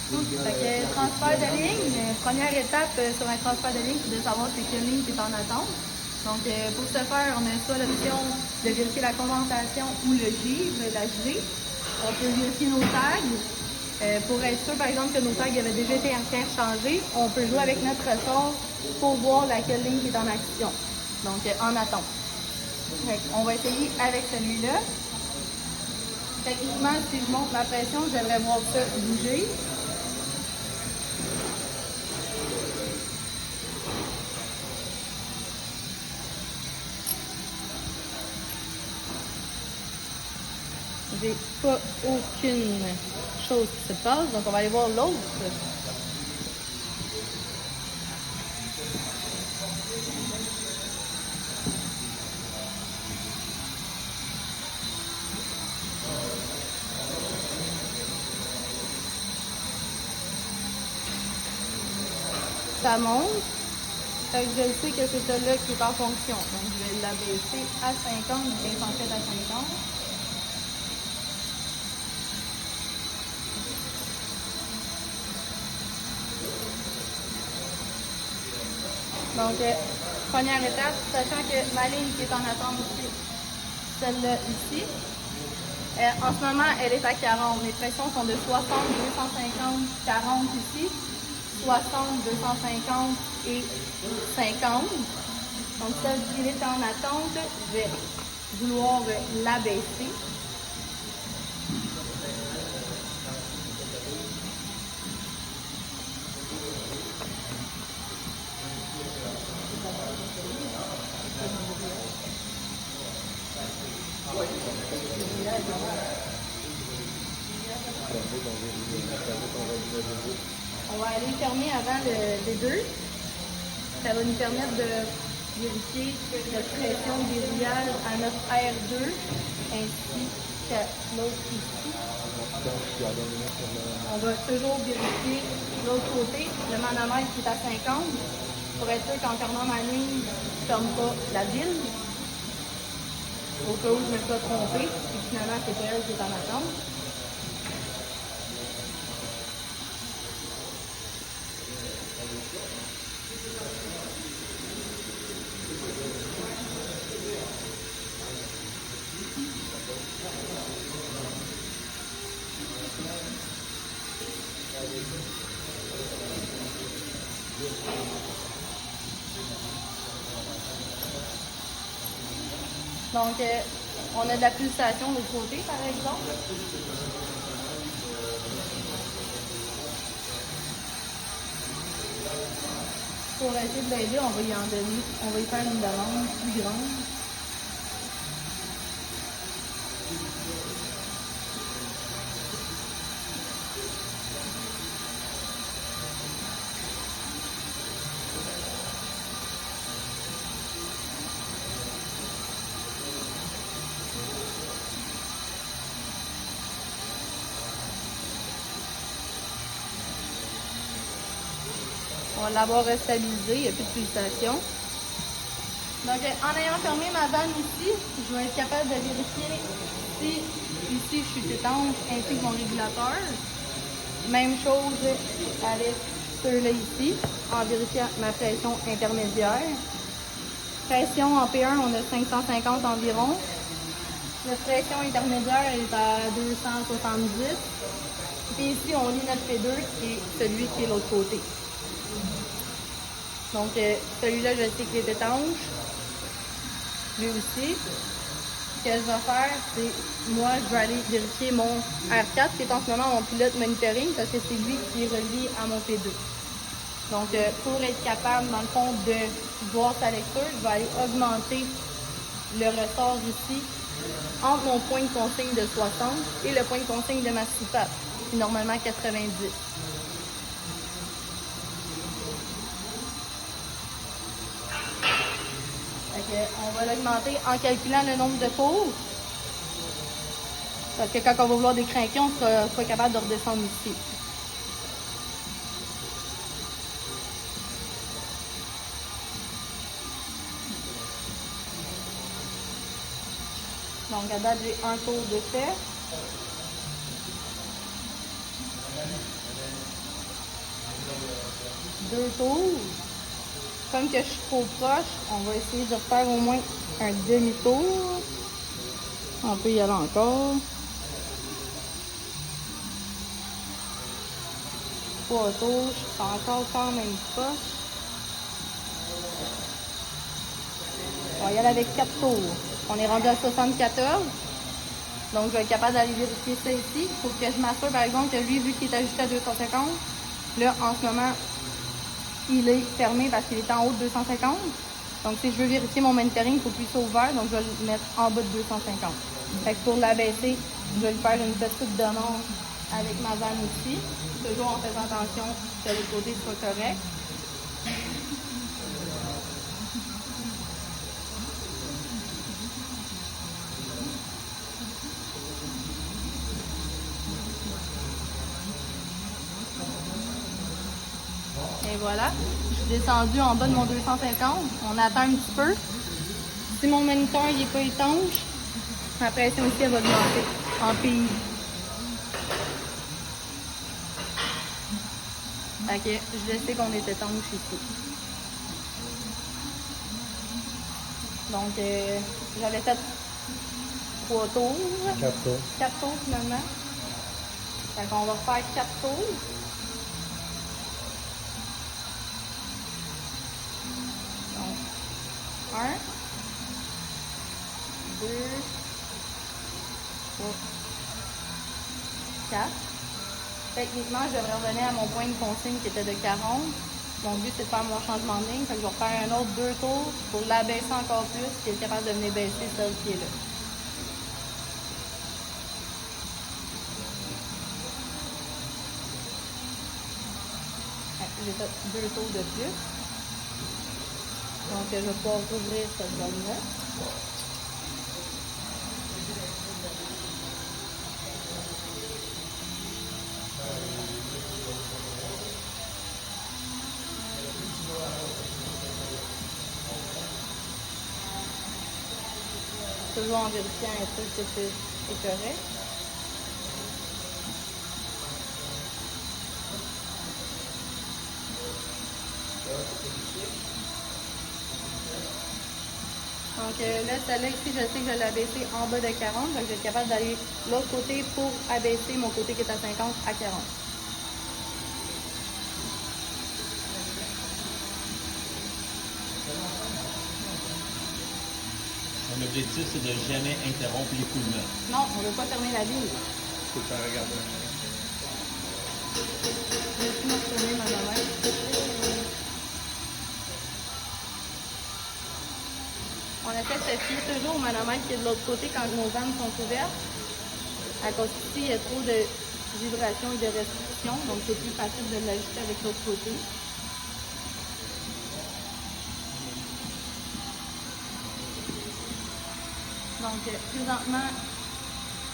Fait que transfert de ligne, première étape sur un transfert de ligne, c'est de savoir c'est quelle ligne qui est en attente. Donc pour ce faire, on a soit l'option de vérifier la condensation ou le givre, la gelée. On peut vérifier nos tags. Pour être sûr, par exemple, que nos tags avaient déjà été interchangés, on peut jouer avec notre ressort pour voir laquelle ligne qui est en action. Donc en attente. On va essayer avec celui-là. Techniquement, si je monte ma pression, je devrais voir ça bouger. J'ai pas aucune chose qui se passe, donc on va aller voir l'autre. Ça monte. Fait que je sais que c'est celle-là qui est en fonction. Donc je vais l'abaisser à 50, je vais en fait à 50. Donc, première étape, sachant que ma ligne qui est en attente ici, celle-là ici, en ce moment, elle est à 40. Les pressions sont de 60, 250, 40 ici, 60, 250 et 50. Donc, celle qui est en attente, je vais vouloir l'abaisser. On va aller fermer avant les deux. Ça va nous permettre de vérifier notre pression verrouillage à notre R2 ainsi qu'à l'autre ici. On va toujours vérifier l'autre côté, le manomètre qui est à 50 pour être sûr qu'en fermant ma ligne, je ne ferme pas la ville. Au cas où je me sois trompée, et finalement c'est pas elle qui est en attente. Donc, on a de la pulsation de l'autre côté, par exemple. Pour essayer de l'aider, on va y en donner, on va y faire une demande plus grande. On va l'avoir restabilisé, il n'y a plus de pulsation. Donc, en ayant fermé ma vanne ici, je vais être capable de vérifier si ici je suis étanche ainsi que mon régulateur. Même chose avec ceux-là ici, en vérifiant ma pression intermédiaire. Pression en P1, on a 550 environ. Notre pression intermédiaire est à 270. Puis ici, on lit notre P2 qui est celui qui est de l'autre côté. Donc, celui-là, je sais qu'il est étanche. Lui aussi. Ce que je vais faire, c'est, moi, je vais aller vérifier mon R4, qui est en ce moment mon pilote monitoring, parce que c'est lui qui est relié à mon P2. Donc, pour être capable, dans le fond, de voir sa lecture, je vais aller augmenter le ressort ici entre mon point de consigne de 60 et le point de consigne de ma soupape, qui est normalement 90. On va l'augmenter en calculant le nombre de tours. Parce que quand on va vouloir décrinquer, on ne sera pas capable de redescendre ici. Donc à date, j'ai un tour de fait. 2 tours. Comme que je suis trop proche, on va essayer de refaire au moins un demi-tour. On peut y aller encore. 3 tours, je suis encore quand même proche. On va y aller avec 4 tours. On est rendu à 74. Donc, je vais être capable d'aller vérifier ça ici. Il faut que je m'assure, par exemple, que lui, vu qu'il est ajusté à 250, là, en ce moment, il est fermé parce qu'il est en haut de 250. Donc, si je veux vérifier mon monitoring, il faut qu'il soit ouvert. Donc, je vais le mettre en bas de 250. Fait que pour l'abaisser, je vais lui faire une petite demande avec ma vanne aussi. Toujours en faisant attention que l'autre côté soit correct. Et voilà, je suis descendue en bas de mon 250. On attend un petit peu. Si mon moniteur n'est pas étanche, ma pression aussi elle va augmenter en PI. Fait que je sais qu'on est étanche ici. Donc, j'avais fait 3 tours. 4 tours. 4 tours finalement. Fait qu'on va faire 4 tours. Donc, 1, 2, 3, 4. Techniquement, je devrais revenir à mon point de consigne qui était de 40. Mon but, c'est de faire mon changement de ligne. Fait que je vais refaire un autre 2 tours pour l'abaisser encore plus, qui est capable de venir baisser celle qui est là. J'ai fait 2 tours de plus. Donc, je vais pouvoir rouvrir cette zone-là. Toujours en vérifiant un peu que c'est correct. Donc là, celle-là ici, je sais que je l'ai abaissée en bas de 40. Donc, je vais être capable d'aller de l'autre côté pour abaisser mon côté qui est à 50 à 40. Mon objectif, c'est de jamais interrompre l'écoulement. Non, on ne veut pas fermer la ligne. Il faut faire regarder. Je vais me retourner ma main. On essaie de se fier toujours au manomètre qui est de l'autre côté quand nos vannes sont ouvertes. À cause ici, il y a trop de vibrations et de restrictions, donc c'est plus facile de l'ajuster avec l'autre côté. Donc, présentement,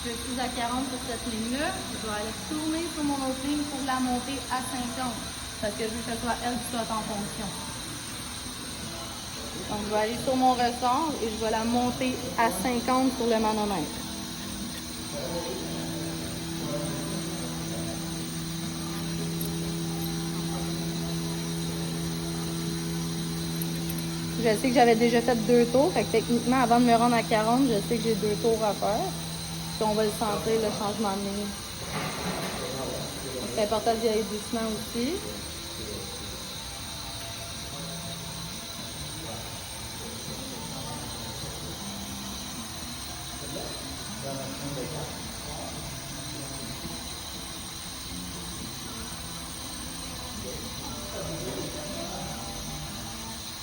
je suis à 40 sur cette ligne-là. Je vais aller tourner sur mon autre ligne pour la monter à 50, parce que je veux que ce soit elle qui soit en fonction. Donc, je vais aller sur mon ressort et je vais la monter à 50 sur le manomètre. Je sais que j'avais déjà fait 2 tours, fait que techniquement, avant de me rendre à 40, je sais que j'ai 2 tours à faire. Puis on va le sentir, le changement de ligne. C'est important d'y aller doucement aussi.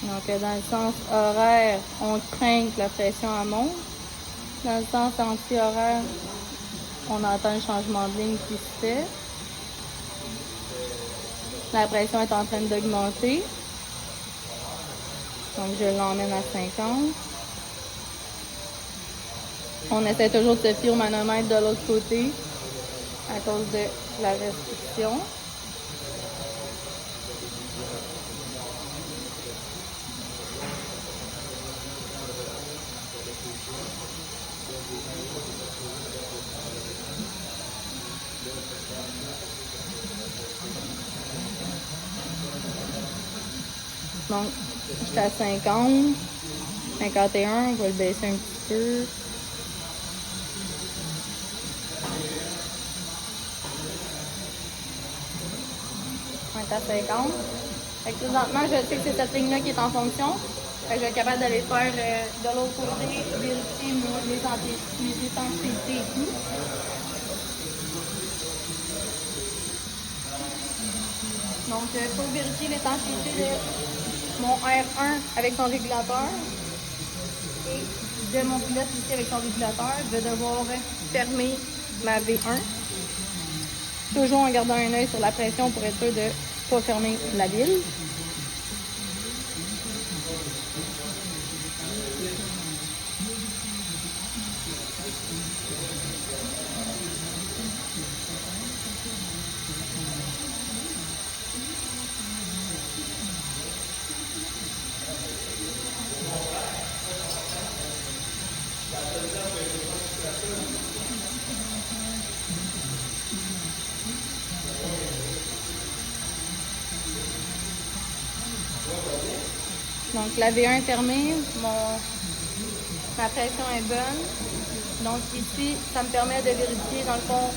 Donc, dans le sens horaire, on craint que la pression monte. Dans le sens anti-horaire, on entend le changement de ligne qui se fait. La pression est en train d'augmenter. Donc, je l'emmène à 50. On essaie toujours de se fier au manomètre de l'autre côté à cause de la restriction. Donc, j'étais à 50, 51, je vais le baisser un petit peu. On est à 50. Fait que présentement, je sais que c'est cette ligne-là qui est en fonction. Fait que je vais être capable d'aller faire de l'autre côté, vérifier mes étanchéités et tout. Donc, il faut vérifier l'étanchéité de mon R1 avec son régulateur et de mon pilote ici avec son régulateur. Je vais devoir fermer ma V1. Toujours en gardant un œil sur la pression pour être sûr de ne pas fermer la bille. Donc la V1 est fermée, ma pression est bonne. Donc ici, ça me permet de vérifier dans le fond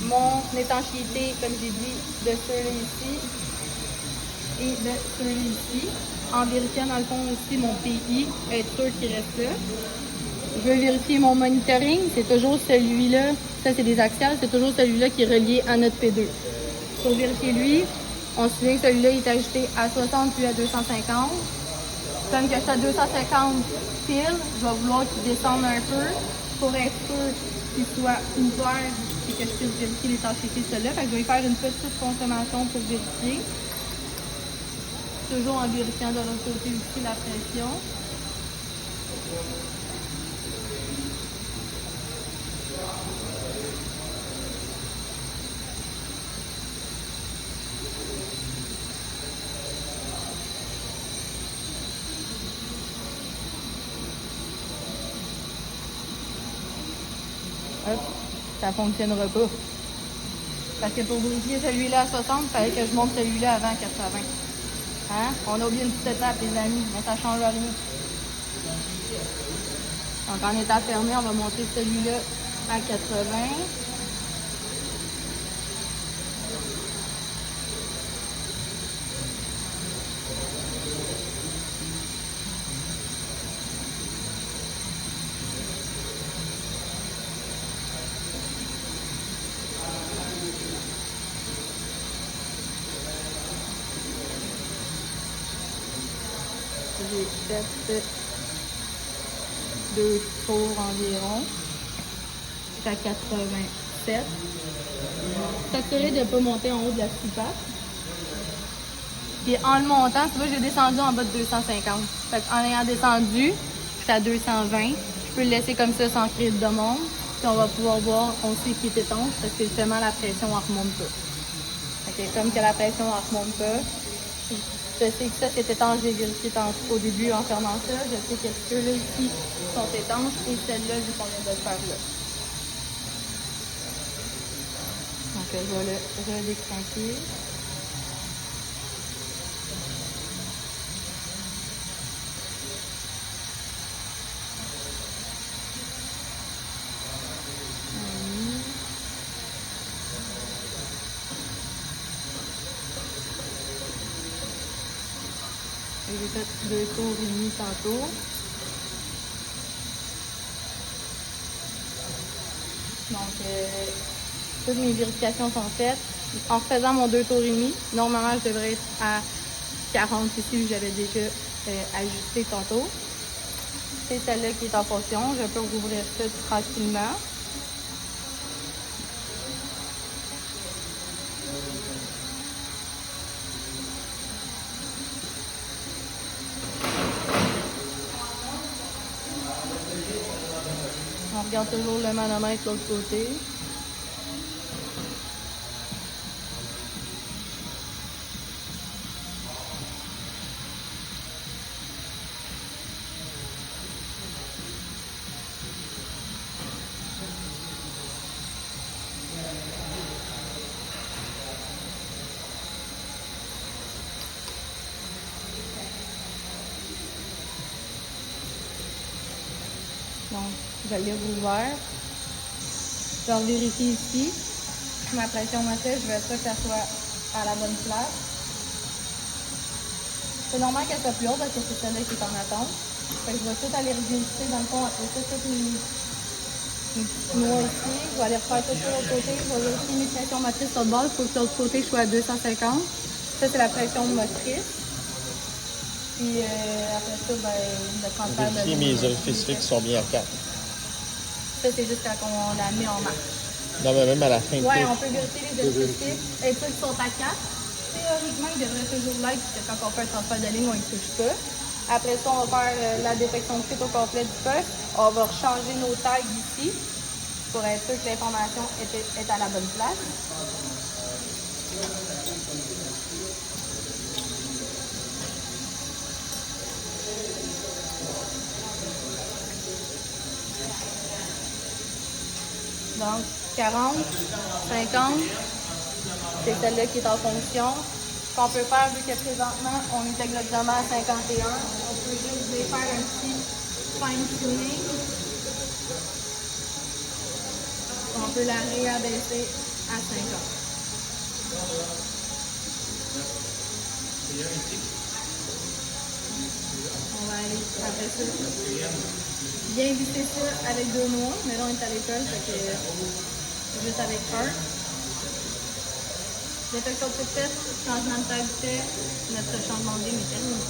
mon étanchéité, comme j'ai dit, de celui-là ici et de celui-là ici. En vérifiant dans le fond aussi mon PI, être sûr qu'il reste là. Je veux vérifier mon monitoring, c'est toujours celui-là, ça c'est des axiales, c'est toujours celui-là qui est relié à notre P2. Pour vérifier lui, on se souvient que celui-là est ajusté à 60 puis à 250. Comme que je suis à 250 pile, je vais vouloir qu'il descende un peu pour être sûr qu'il soit ouvert et que je puisse vérifier l'étanchéité de celui-là. Fait que je vais faire une petite consommation pour vérifier. Toujours en vérifiant de l'autre côté aussi la pression. Hop, ça fonctionnera pas. Parce que pour vérifier celui-là à 60, il fallait que je monte celui-là avant 80. Hein? On a oublié une petite étape, les amis, mais ça ne change rien. Donc en état fermé, on va monter celui-là à 80. J'ai fait 2 tours environ. Jusqu'à 87. S'assurer de ne pas monter en haut de la soupape. Puis en le montant, tu vois, j'ai descendu en bas de 250. Fait en ayant descendu, j'étais à 220. Je peux le laisser comme ça sans créer de demande. Puis on va pouvoir voir, on sait qu'il est étanche parce que justement la pression ne remonte pas. Fait que comme que la pression ne remonte pas, je sais que ça c'est étanche, j'ai vérifié au début en fermant ça. Je sais que ceux-là ici sont étanches et celle-là, vu qu'on vient de le faire là. Donc je vais le redécranquer. J'ai fait 2 tours et demi tantôt. Donc, toutes mes vérifications sont faites. En faisant mon 2 tours et demi, normalement, je devrais être à 40 ici, où j'avais déjà ajusté tantôt. C'est celle-là qui est en fonction. Je peux rouvrir ça tranquillement. On regarde toujours le manomètre de l'autre côté. Donc, je l'ai rouvert. Je vérifie ici. Ma pression motrice, je vais être sûr que ça soit à la bonne place. C'est normal qu'elle soit plus haute parce que c'est celle-là qui est en attente. Fait que je vais tout aller revisiter dans le fond après ça, toutes mes petits noix ici. Je vais aller refaire tout sur l'autre côté. Je vais vérifier mes pressions motrices sur le bord. Il faut que l'autre côté soit à 250. Ça, c'est la pression motrice. Puis après ça, ben, le transfert de... Vérifier mes orifices fixes sont bien à 4. Ça, c'est juste quand on la met en marche. Non, mais même à la fin de Ouais, tout. on peut vérifier les orifices. Et ceux qui sont à 4. Théoriquement, ils devraient toujours l'être, parce que quand on fait un transfert de ligne, on ne touche pas. Après ça, on va faire la détection de fuite au complet du puck. On va changer nos tags ici pour être sûr que l'information est à la bonne place. Donc, 40, 50, c'est celle-là qui est en fonction. Ce qu'on peut faire, vu que présentement, on est exactement à 51, on peut juste faire un petit fine-tuning. On peut la réabaisser à 50. On va aller après ça. Bien visser ça avec 2 noix, mais là on est à l'école, fait que juste avec un. Détection de toute faite, changement de tag fait, notre changement de ligne est terminé.